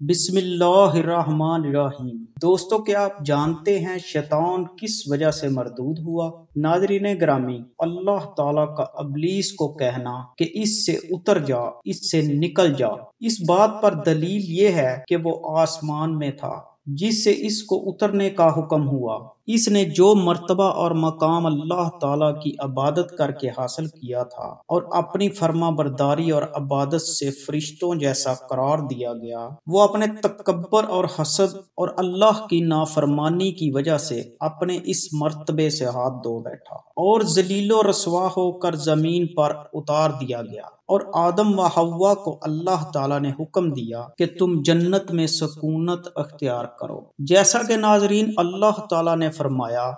بسم اللہ الرحمن الرحیم۔ دوستو، کیا آپ جانتے ہیں شیطان کس وجہ سے مردود ہوا؟ ناظرین گرامی، اللہ تعالیٰ کا ابلیس کو کہنا کہ اس سے اتر جا، اس سے نکل جا، اس بات پر دلیل یہ ہے کہ وہ آسمان میں تھا جس سے اس کو اترنے کا حکم ہوا۔ اس نے جو مرتبہ اور مقام اللہ تعالیٰ کی عبادت کر کے حاصل کیا تھا اور اپنی فرما برداری اور عبادت سے فرشتوں جیسا قرار دیا گیا، وہ اپنے تکبر اور حسد اور اللہ کی نافرمانی کی وجہ سے اپنے اس مرتبے سے ہاتھ دھو بیٹھا اور ذلیل و رسوا ہو کر زمین پر اتار دیا گیا۔ اور آدم و حوا کو اللہ تعالیٰ نے حکم دیا کہ تم جنت میں سکونت اختیار کرو، جیسا کہ ناظرین اللہ تعالیٰ نے فرمایا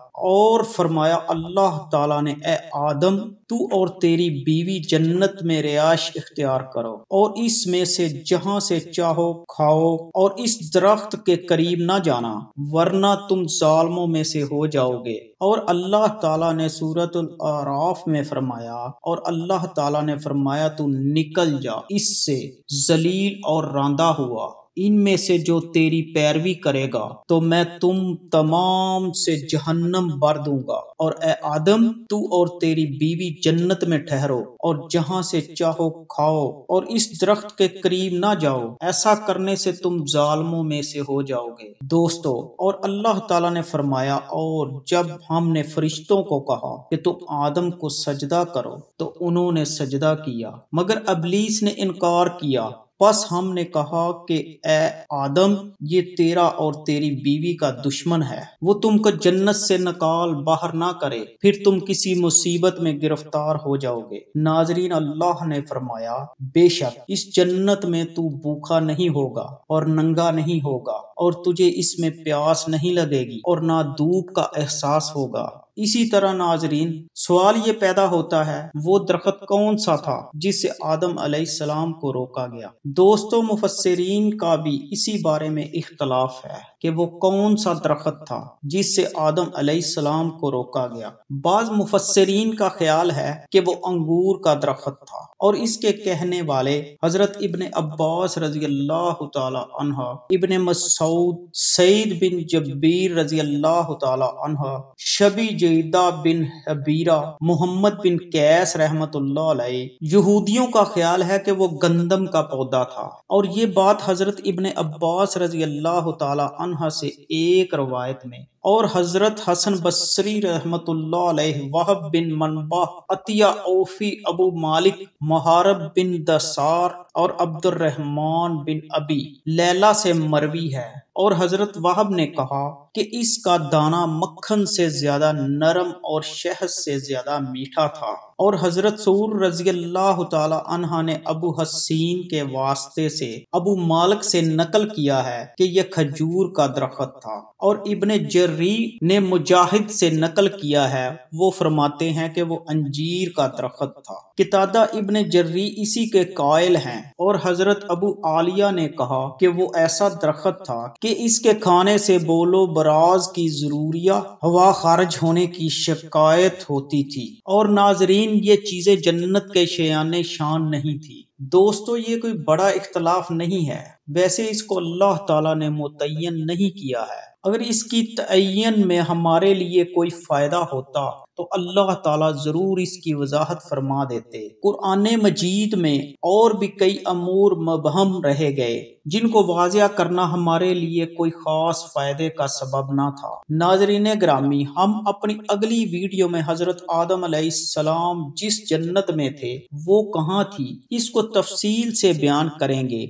اللہ تعالیٰ نے اے آدم، تو اور تیری بیوی جنت میں رہائش اختیار کرو اور اس میں سے جہاں سے چاہو کھاؤ اور اس درخت کے قریب نہ جانا ورنہ تم ظالموں میں سے ہو جاؤ گے۔ اور اللہ تعالیٰ نے سورۃ الاعراف میں فرمایا، اور اللہ تعالیٰ نے فرمایا تو نکل جا اس سے ذلیل اور راندا ہوا، ان میں سے جو تیری پیروی کرے گا تو میں تم تمام سے جہنم بھر دوں گا۔ اور اے آدم، تو اور تیری بیوی جنت میں ٹھہرو اور جہاں سے چاہو کھاؤ اور اس درخت کے قریب نہ جاؤ، ایسا کرنے سے تم ظالموں میں سے ہو جاؤ گے۔ دوستو، اور اللہ تعالیٰ نے فرمایا، اور جب ہم نے فرشتوں کو کہا کہ تم آدم کو سجدہ کرو تو انہوں نے سجدہ کیا مگر ابلیس نے انکار کیا۔ پس ہم نے کہا کہ اے آدم، یہ تیرا اور تیری بیوی کا دشمن ہے، وہ تم کو جنت سے نکال باہر نہ کرے، پھر تم کسی مصیبت میں گرفتار ہو جاؤ گے۔ ناظرین، اللہ نے فرمایا، بے شک اس جنت میں تو بھوکا نہیں ہوگا اور ننگا نہیں ہوگا اور تجھے اس میں پیاس نہیں لگے گی اور نہ دھوپ کا احساس ہوگا۔ اسی طرح ناظرین، سوال یہ پیدا ہوتا ہے، وہ درخت کون سا تھا جس سے آدم علیہ السلام کو روکا گیا؟ دوستو، مفسرین کا بھی اسی بارے میں اختلاف ہے کہ وہ کون سا درخت تھا جس سے آدم علیہ السلام کو روکا گیا۔ بعض مفسرین کا خیال ہے کہ وہ انگور کا درخت تھا، اور اس کے کہنے والے حضرت ابن عباس رضی اللہ تعالی عنہ، ابن مسعود، سعید بن جبیر رضی اللہ تعالی عنہ، شبی جیدہ بن حبیرہ، محمد بن قیس رحمت اللہ علیہ۔ یہودیوں کا خیال ہے کہ وہ گندم کا پودا تھا، اور یہ بات حضرت ابن عباس رضی اللہ تعالی عنہ سے ایک روایت میں، اور حضرت حسن بصری رحمت اللہ علیہ، وہب بن منبع، عطیہ اوفی، ابو مالک، محارب بن دثار اور عبد الرحمن بن ابی لیلہ سے مروی ہے۔ اور حضرت وہب نے کہا کہ اس کا دانہ مکھن سے زیادہ نرم اور شہد سے زیادہ میٹھا تھا۔ اور حضرت سعور رضی اللہ تعالی عنہ نے ابو حسین کے واسطے سے ابو مالک سے نقل کیا ہے کہ یہ کھجور کا درخت تھا۔ اور ابن جری نے مجاہد سے نقل کیا ہے، وہ فرماتے ہیں کہ وہ انجیر کا درخت تھا۔ قتادہ ابن جری اسی کے قائل ہیں۔ اور حضرت ابو عالیہ نے کہا کہ وہ ایسا درخت تھا کہ اس کے کھانے سے بولو براز کی ضروریہ، ہوا خارج ہونے کی شکایت ہوتی تھی۔ اور ناظرین، یہ چیزیں جنت کے شیان شان نہیں تھی۔ دوستو، یہ کوئی بڑا اختلاف نہیں ہے، ویسے اس کو اللہ تعالیٰ نے متعین نہیں کیا ہے۔ اگر اس کی تعین میں ہمارے لیے کوئی فائدہ ہوتا تو اللہ تعالیٰ ضرور اس کی وضاحت فرما دیتے۔ قرآن مجید میں اور بھی کئی امور مبہم رہ گئے جن کو واضح کرنا ہمارے لیے کوئی خاص فائدے کا سبب نہ تھا۔ ناظرین گرامی، ہم اپنی اگلی ویڈیو میں حضرت آدم علیہ السلام جس جنت میں تھے وہ کہاں تھی، اس کو تفصیل سے بیان کریں گے۔